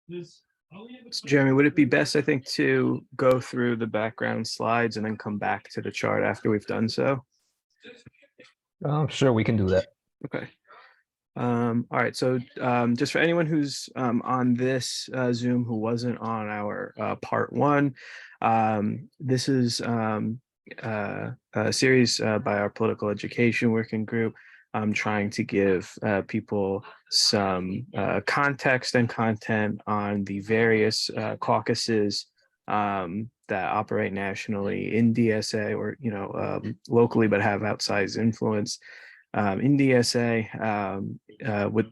So Jeremy, would it be best, I think, to go through the background slides and then come back to the chart after we've done so? Sure, we can do that. Okay. All right. So just for anyone who's on this Zoom who wasn't on our part one, this is a series by our political education working group. I'm trying to give people some context and content on the various caucuses that operate nationally in DSA or locally, but have outsized influence in DSA with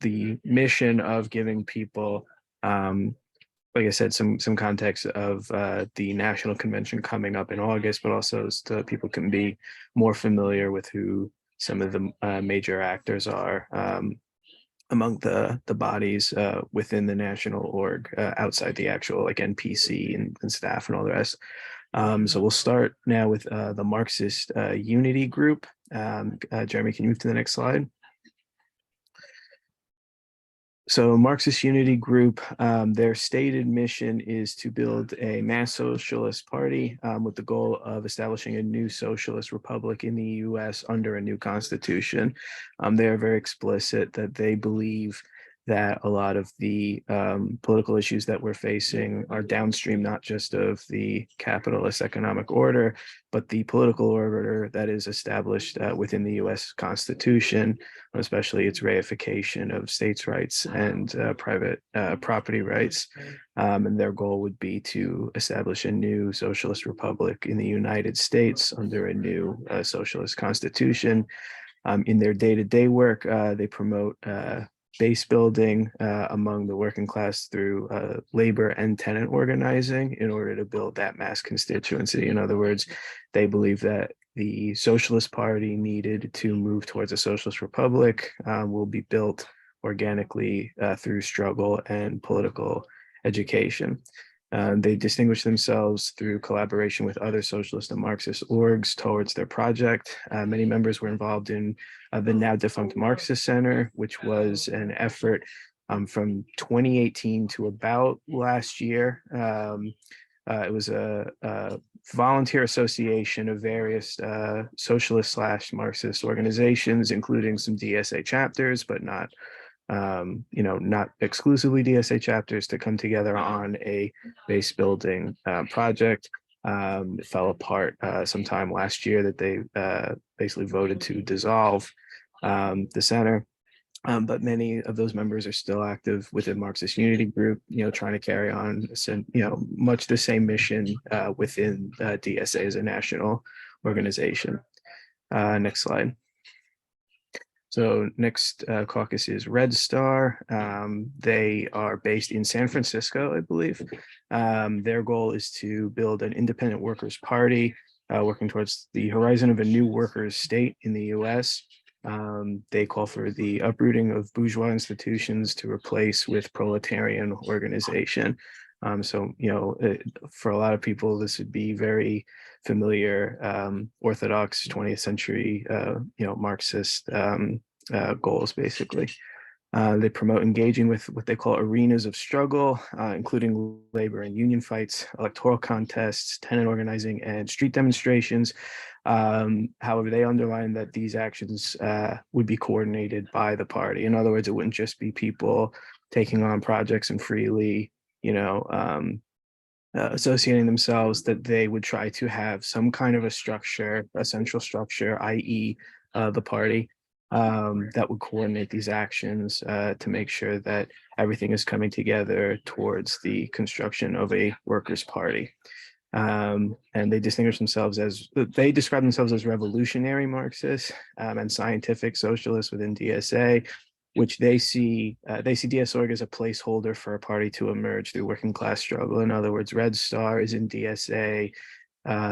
the mission of giving people like I said, some context of the national convention coming up in August, but also so people can be more familiar with who some of the major actors are among the bodies within the national org outside the actual like NPC and staff and all the rest. So we'll start now with the Marxist Unity Group. Jeremy, can you move to the next slide? So Marxist Unity Group, their stated mission is to build a mass socialist party with the goal of establishing a new socialist republic in the US under a new constitution. They are very explicit that they believe that a lot of the political issues that we're facing are downstream, not just of the capitalist economic order, but the political order that is established within the US Constitution, especially its reification of states' rights and private property rights. And their goal would be to establish a new socialist republic in the United States under a new socialist constitution. In their day-to-day work, they promote base building among the working class through labor and tenant organizing in order to build that mass constituency. In other words, they believe that the Socialist Party needed to move towards a socialist republic will be built organically through struggle and political education. They distinguish themselves through collaboration with other socialist and Marxist orgs towards their project. Many members were involved in the now defunct Marxist Center, which was an effort from 2018 to about last year. It was a volunteer association of various socialist / Marxist organizations, including some DSA chapters, but not not exclusively DSA chapters, to come together on a base building project. It fell apart sometime last year that they basically voted to dissolve the center. But many of those members are still active within Marxist Unity Group, trying to carry on, much the same mission within DSA as a national organization. Next slide. So next caucus is Red Star. They are based in San Francisco, I believe. Their goal is to build an independent workers' party, working towards the horizon of a new workers' state in the US. They call for the uprooting of bourgeois institutions to replace with proletarian organization. For a lot of people, this would be very familiar orthodox 20th century, Marxist goals, basically. They promote engaging with what they call arenas of struggle, including labor and union fights, electoral contests, tenant organizing, and street demonstrations. However, they underline that these actions would be coordinated by the party. In other words, it wouldn't just be people taking on projects and freely, associating themselves, that they would try to have some kind of a structure, a central structure, i.e. The party, that would coordinate these actions to make sure that everything is coming together towards the construction of a workers' party. And they describe themselves as revolutionary Marxists and scientific socialists within DSA, which they see DSORG as a placeholder for a party to emerge through working class struggle. In other words, Red Star is in DSA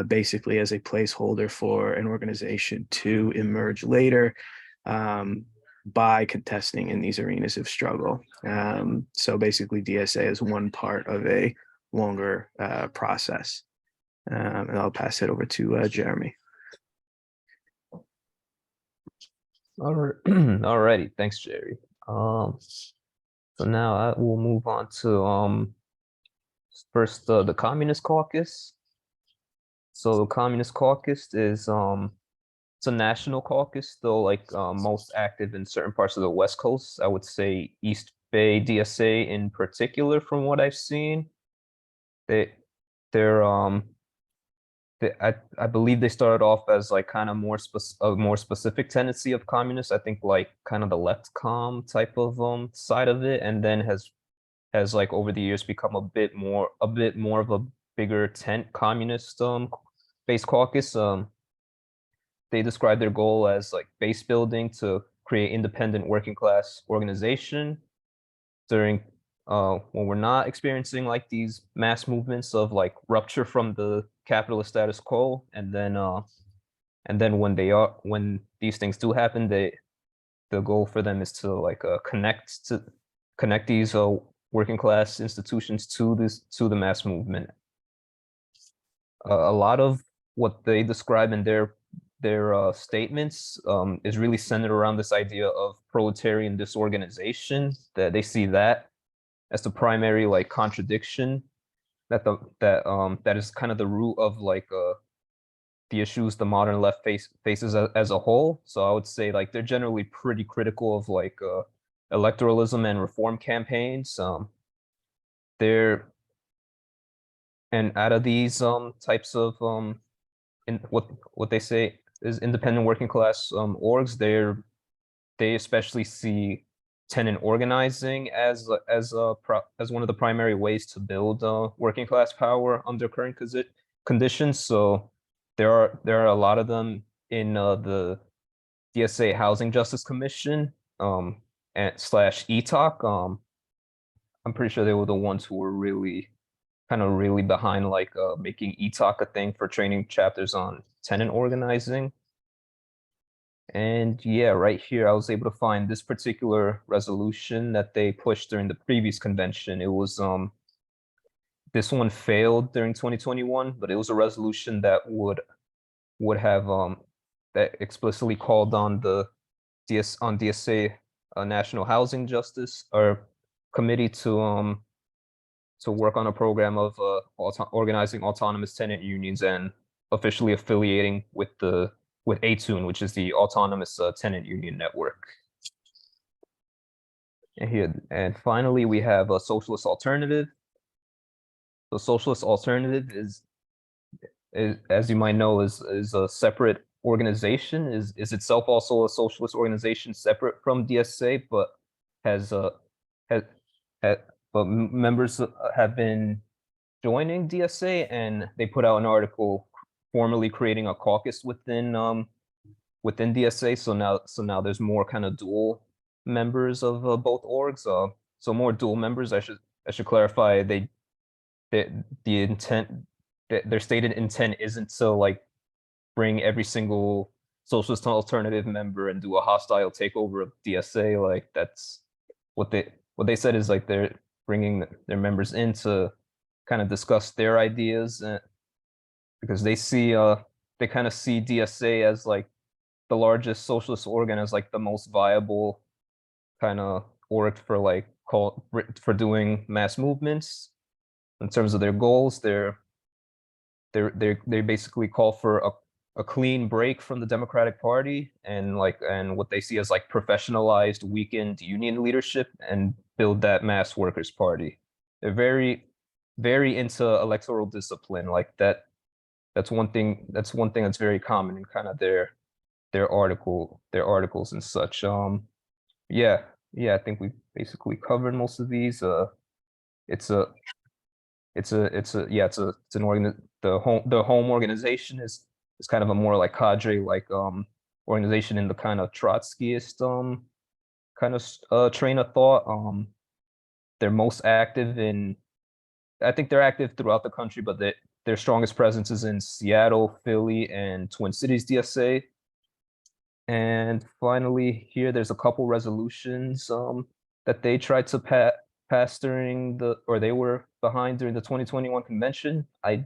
basically as a placeholder for an organization to emerge later by contesting in these arenas of struggle. So basically DSA is one part of a longer process. And I'll pass it over to Jeremy. All righty, thanks, Jerry. So now I will move on to first the Communist Caucus. So the Communist Caucus is it's a national caucus, though like most active in certain parts of the West Coast. I would say East Bay DSA in particular, from what I've seen. They they're I believe they started off as like kind of a more specific tendency of communists. I think like kind of the left com type of side of it, and then has like over the years become a bit more of a bigger tent communist based caucus. They describe their goal as like base building to create independent working class organization during when we're not experiencing like these mass movements of like rupture from the capitalist status quo, and then when these things do happen, the goal for them is to like connect these working class institutions to the mass movement. A lot of what they describe in their statements is really centered around this idea of proletarian disorganization. That they see that as the primary like contradiction that is kind of the root of like the issues the modern left faces as a whole. So I would say like they're generally pretty critical of like electoralism and reform campaigns. They're and out of these types of in what they say is independent working class orgs, they especially see tenant organizing as one of the primary ways to build working class power under current conditions. So there are a lot of them in the DSA Housing Justice Commission and slash ETOC. I'm pretty sure they were the ones who were really behind like making ETOC a thing for training chapters on tenant organizing. And yeah, right here, I was able to find this particular resolution that they pushed during the previous convention. It was this one failed during 2021, but it was a resolution that would have that explicitly called on the DSA National Housing Justice or Committee to work on a program of organizing autonomous tenant unions and officially affiliating with ATUN, which is the Autonomous Tenant Union Network. And finally, we have a socialist alternative. The socialist alternative is as you might know, is a separate organization. Is itself also a socialist organization separate from DSA, but has has, has but members have been joining DSA, and they put out an article formally creating a caucus within DSA. So now there's more kind of dual members of both orgs. So more dual members. I should clarify. The intent, their stated intent isn't to like bring every single socialist alternative member and do a hostile takeover of DSA. Like that's what they said is like they're bringing their members in to kind of discuss their ideas, because they kind of see DSA as like the largest socialist organ, as like the most viable kind of org for doing mass movements. In terms of their goals, they basically call for a clean break from the Democratic Party and what they see as like professionalized, weakened union leadership, and build that mass workers' party. They're very into electoral discipline. Like that's one thing that's very common in kind of their articles and such. Yeah, I think we basically covered most of these. It's a it's an the home organization is kind of a more like cadre organization in the kind of Trotskyist kind of train of thought. They're most active in, I think they're active throughout the country, but their strongest presence is in Seattle, Philly, and Twin Cities DSA. And finally, here there's a couple resolutions that they tried to pass they were behind during the 2021 convention. I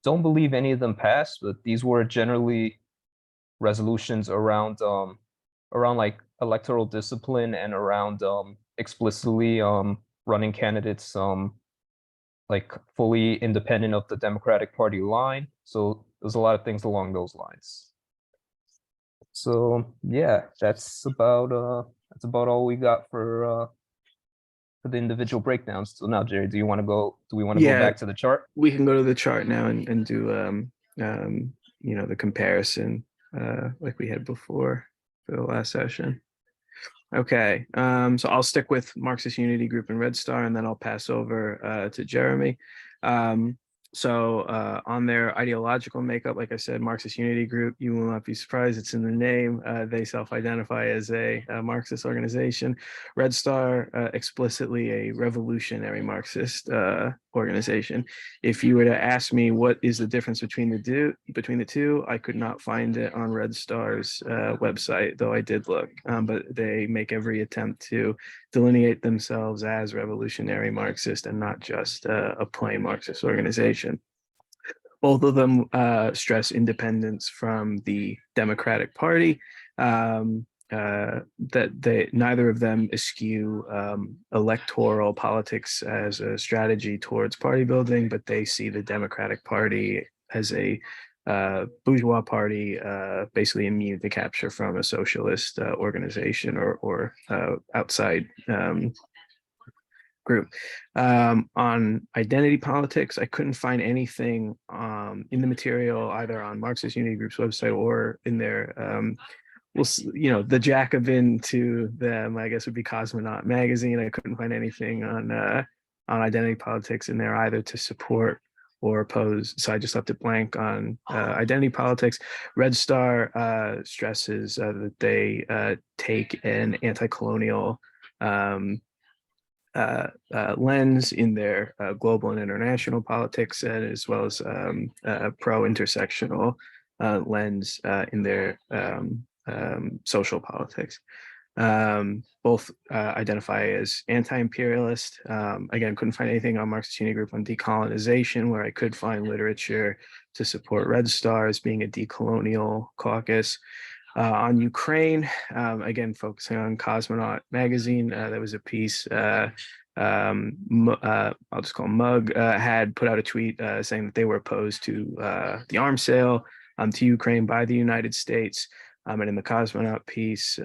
don't believe any of them passed, but these were generally resolutions around like electoral discipline and around explicitly running candidates like fully independent of the Democratic Party line. So there's a lot of things along those lines. So yeah, that's about all we got for the individual breakdowns. So now, Jerry, do we want to go Yeah, back to the chart? we can go to the chart now and do the comparison like we had before for the last session. Okay, so I'll stick with Marxist Unity Group and Red Star, and then I'll pass over to Jeremy. So on their ideological makeup, like I said, Marxist Unity Group, you will not be surprised, it's in the name. They self-identify as a Marxist organization. Red Star, explicitly a revolutionary Marxist organization. If you were to ask me what is the difference between the two, I could not find it on Red Star's website, though I did look. But they make every attempt to delineate themselves as revolutionary Marxist and not just a plain Marxist organization. Both of them stress independence from the Democratic Party. That neither of them eschew electoral politics as a strategy towards party building, but they see the Democratic Party as a bourgeois party, basically immune to capture from a socialist organization or outside group. On identity politics, I couldn't find anything in the material either on Marxist Unity Group's website or in their the Jacobin to them, I guess, would be Cosmonaut magazine. I couldn't find anything on identity politics in there either to support or oppose. So I just left it blank on identity politics. Red Star stresses that they take an anti-colonial lens in their global and international politics, and as well as pro-intersectional lens in their social politics. Both identify as anti-imperialist. Again, couldn't find anything on Marxist Unity Group on decolonization, where I could find literature to support Red Star as being a decolonial caucus. On Ukraine, again, focusing on Cosmonaut magazine, there was a piece, I'll just call Mug, had put out a tweet saying that they were opposed to the arms sale to Ukraine by the United States. And in the Cosmonaut piece,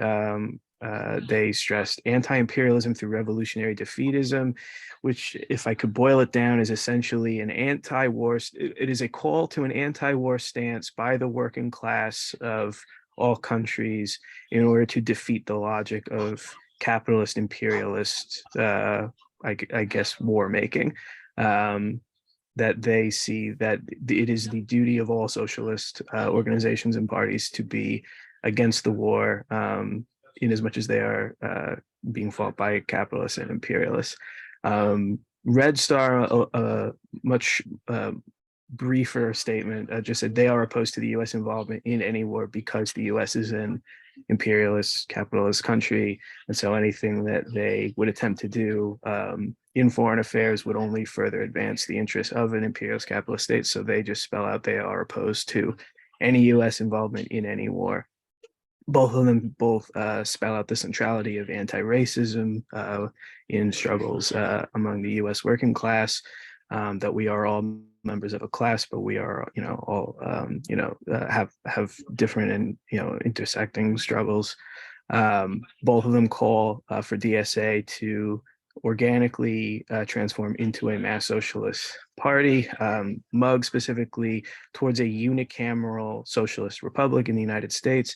they stressed anti-imperialism through revolutionary defeatism, which, if I could boil it down, is essentially an anti-war. It is a call to an anti-war stance by the working class of all countries in order to defeat the logic of capitalist imperialist, I guess, war making. That they see that it is the duty of all socialist organizations and parties to be against the war, in as much as they are being fought by capitalists and imperialists. Red Star, much briefer statement, just said they are opposed to the U.S. involvement in any war because the U.S. is an imperialist, capitalist country, and so anything that they would attempt to do in foreign affairs would only further advance the interests of an imperialist capitalist state. So they just spell out they are opposed to any U.S. involvement in any war. Both of them spell out the centrality of anti-racism in struggles among the U.S. working class, that we are all members of a class, but we are, all, have different and, intersecting struggles. Both of them call for DSA to organically transform into a mass socialist party, Mug specifically towards a unicameral socialist republic in the United States,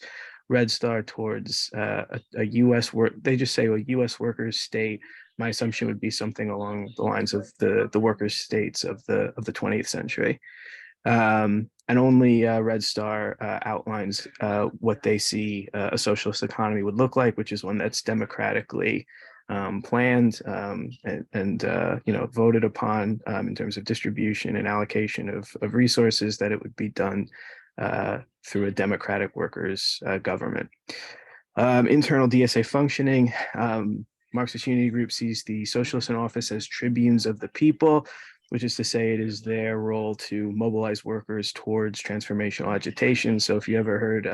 Red Star towards a U.S. they just say a U.S. workers state. My assumption would be something along the lines of the workers' states of the 20th century. And only Red Star outlines what they see a socialist economy would look like, which is one that's democratically planned and voted upon in terms of distribution and allocation of resources, that it would be done through a democratic workers government. Internal DSA functioning. Marxist Unity Group sees the socialists in office as tribunes of the people, which is to say it is their role to mobilize workers towards transformational agitation. So if you ever heard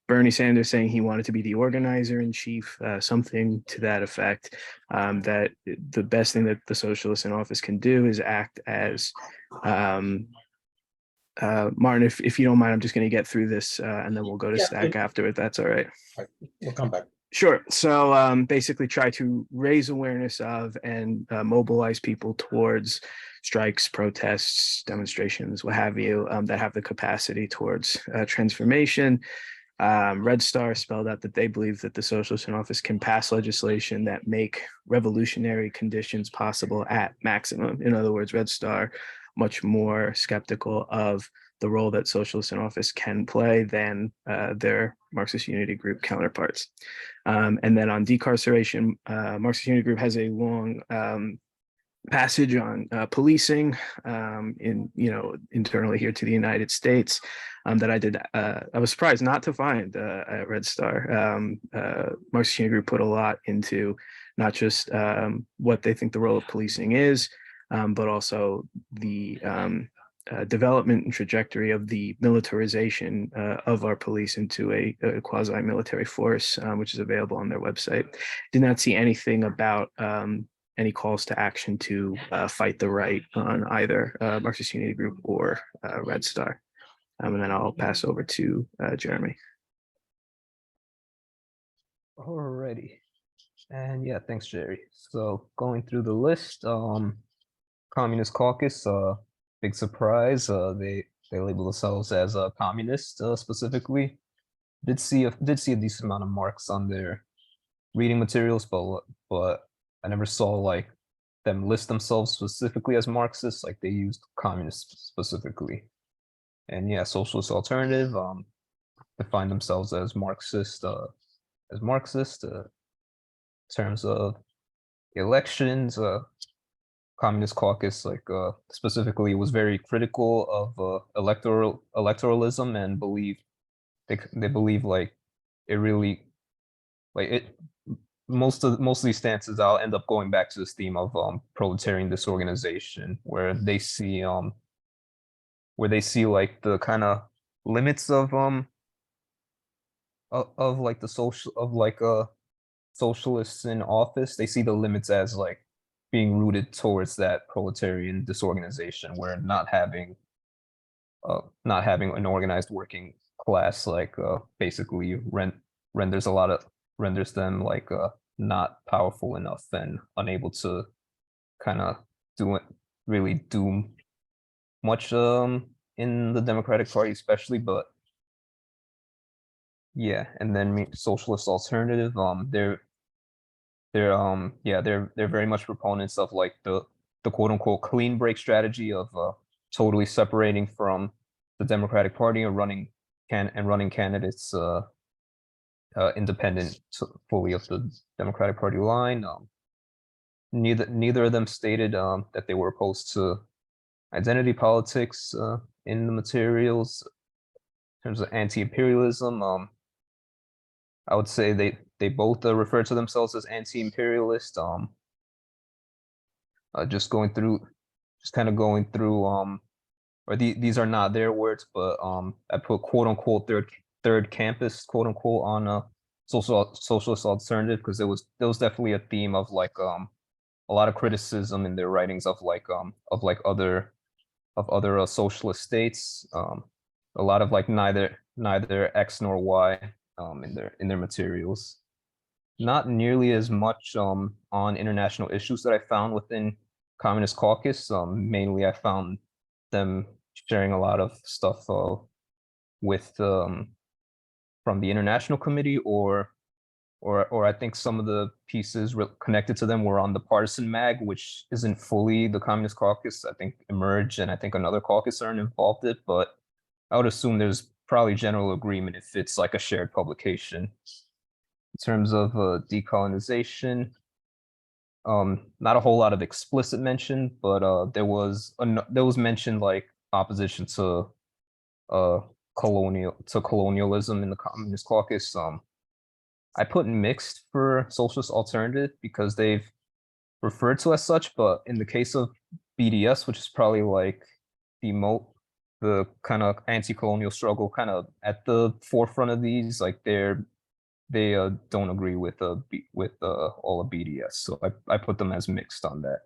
Bernie Sanders saying he wanted to be the organizer in chief, something to that effect. That the best thing that the socialists in office can do is act as Martin, if you don't mind, I'm just going to get through this and then we'll go to Stack after it. That's all right. We'll come back. Sure. So basically try to raise awareness of and mobilize people towards strikes, protests, demonstrations, what have you, that have the capacity towards transformation. Red Star spelled out that they believe that the socialists in office can pass legislation that make revolutionary conditions possible at maximum. In other words, Red Star much more skeptical of the role that socialists in office can play than their Marxist Unity Group counterparts. And then on decarceration, Marxist Unity Group has a long passage on policing internally here to the United States that I did. I was surprised not to find at Red Star. Marxist Unity Group put a lot into not just what they think the role of policing is, but also the development and trajectory of the militarization of our police into a quasi-military force, which is available on their website. Did not see anything about any calls to action to fight the right on either Marxist Unity Group or Red Star. And then I'll pass over to Jeremy. Alrighty. And yeah, thanks, Jerry. So going through the list, Communist Caucus, big surprise. They label themselves as communist specifically. Did see a decent amount of marks on their reading materials, but I never saw like them list themselves specifically as Marxists. Like they used communist specifically. And yeah, Socialist Alternative define themselves as Marxist. In terms of elections, Communist Caucus, like specifically, was very critical of electoralism and they believe like it really like it. Most of these stances, I'll end up going back to this theme of proletarian disorganization, where they see like the kind of limits of like the socialists in office. They see the limits as like being rooted towards that proletarian disorganization, where not having an organized working class like basically renders them like not powerful enough and unable to kind of do much in the Democratic Party especially. But yeah, and then Socialist Alternative, they're very much proponents of like the quote unquote clean break strategy of totally separating from the Democratic Party and running candidates independent fully of the Democratic Party line. Neither of them stated that they were opposed to identity politics in the materials. In terms of anti-imperialism, I would say they both refer to themselves as anti-imperialist. Just kind of going through, or these are not their words, but I put quote unquote third campus quote unquote on Socialist Alternative, because there was definitely a theme of like a lot of criticism in their writings of other socialist states. A lot of like neither X nor Y in their materials. Not nearly as much on international issues that I found within Communist Caucus. Mainly I found them sharing a lot of stuff with from the International Committee, or I think some of the pieces connected to them were on the Partisan Mag, which isn't fully the Communist Caucus. I think Emerge and I think another caucus are involved in it, but I would assume there's probably general agreement if it's like a shared publication. In terms of decolonization, not a whole lot of explicit mention, but there was mentioned like opposition to colonialism in the Communist Caucus. I put mixed for Socialist Alternative because they've referred to as such, but in the case of BDS, which is probably like the the kind of anti-colonial struggle kind of at the forefront of these. Like they don't agree with all of BDS, so I put them as mixed on that.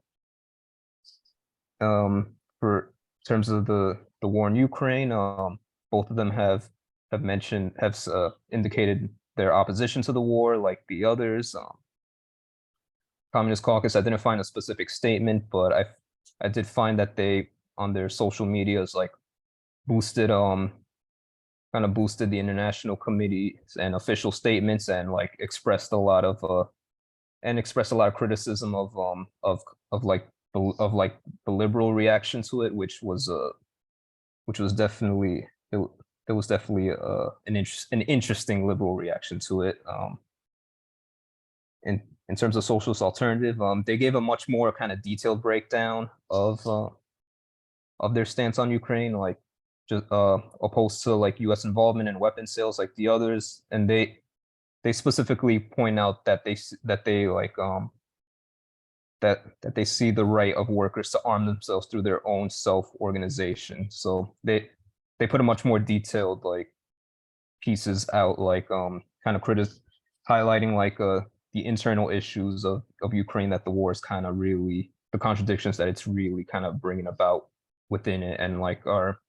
For terms of the war in Ukraine, both of them have indicated their opposition to the war, like the others. Communist Caucus, I didn't find a specific statement, but I did find that they on their social medias like boosted kind of boosted the international committees and official statements and like expressed a lot of criticism of like the liberal reaction to it, which was definitely there was definitely an interesting liberal reaction to it. In terms of socialist alternative, they gave a much more kind of detailed breakdown of their stance on Ukraine, like just opposed to like U.S. involvement in weapons sales like the others, and they specifically point out that they like that they see the right of workers to arm themselves through their own self-organization. So they put a much more detailed like pieces out, like kind of highlighting like the internal issues of Ukraine, that the war is kind of really the contradictions that it's really kind of bringing about within it, and like are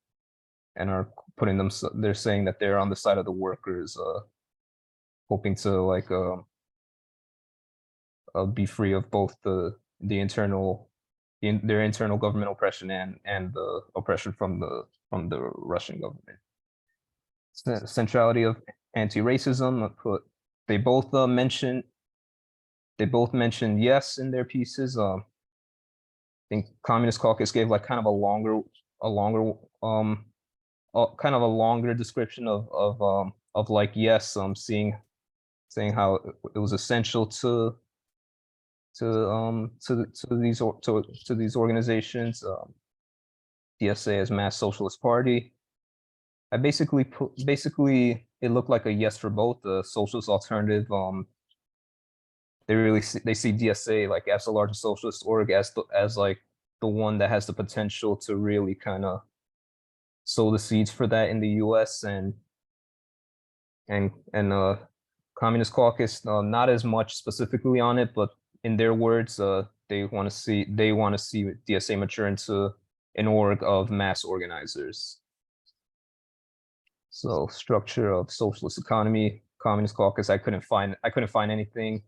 putting them, they're saying that they're on the side of the workers, hoping to like be free of both the internal their internal government oppression and the oppression from the Russian government. Centrality of anti-racism, they both mentioned yes in their pieces. I think Communist Caucus gave like kind of a longer kind of a longer description of like yes, saying how it was essential to these organizations. DSA as Mass Socialist Party. I basically it looked like a yes for both. The socialist alternative, they see DSA like as the largest socialist org, as like the one that has the potential to really kind of sow the seeds for that in the U.S. and Communist Caucus, not as much specifically on it, but in their words, they want to see DSA mature into an org of mass organizers. So structure of socialist economy, Communist Caucus, I couldn't find anything.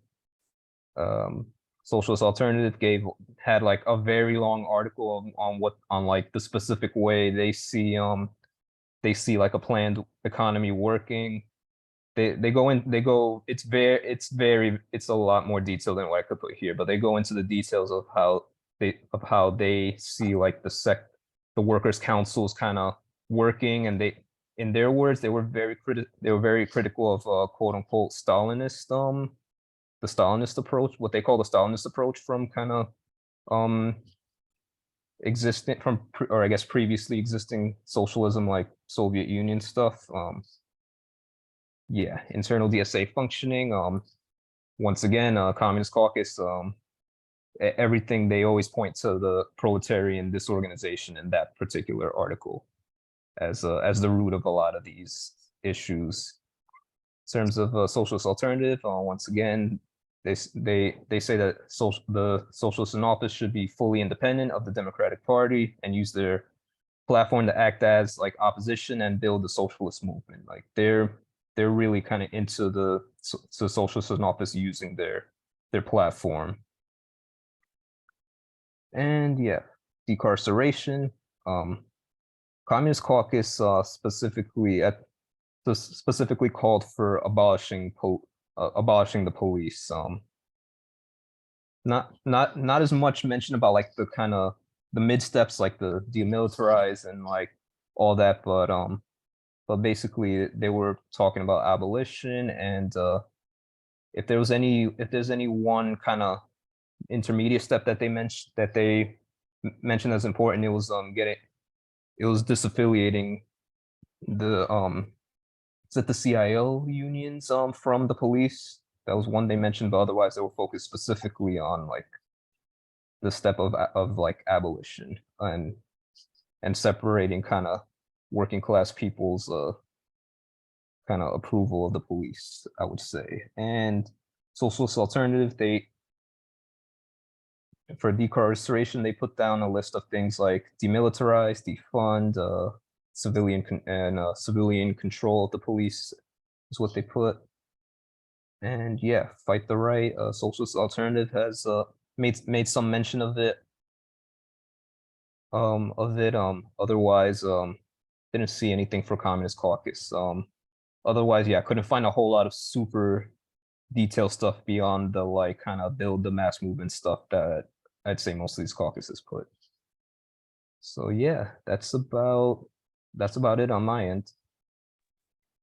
Socialist Alternative had like a very long article on like the specific way they see like a planned economy working. It's a lot more detailed than what I could put here, but they go into the details of how they see like the workers' councils kind of working, and in their words, they were very critical of quote unquote Stalinist, the Stalinist approach, what they call the Stalinist approach from kind of existent from or I guess previously existing socialism like Soviet Union stuff. Yeah, internal DSA functioning. Once again, Communist Caucus, everything, they always point to the proletarian disorganization in that particular article as the root of a lot of these issues. In terms of socialist alternative, once again, they say that the socialists in office should be fully independent of the Democratic Party and use their platform to act as like opposition and build the socialist movement. Like they're really kind of into the socialists in office using their platform. And yeah, decarceration. Communist Caucus specifically called for abolishing the police. Not as much mention about like the kind of the mid steps, like the demilitarize and like all that, but basically they were talking about abolition, and if there's any one kind of intermediate step that they mentioned as important, it was disaffiliating the the CIO unions from the police. That was one they mentioned, but otherwise they were focused specifically on like the step of like abolition and separating kind of working class people's kind of approval of the police, I would say. And socialist alternative, for decarceration, they put down a list of things like demilitarize, defund, civilian control of the police is what they put. And yeah, fight the right. Socialist alternative has made some mention of it. Otherwise, didn't see anything for Communist Caucus. Otherwise, yeah, I couldn't find a whole lot of super detailed stuff beyond the like kind of build the mass movement stuff that I'd say most of these caucuses put. So yeah, that's about it on my end.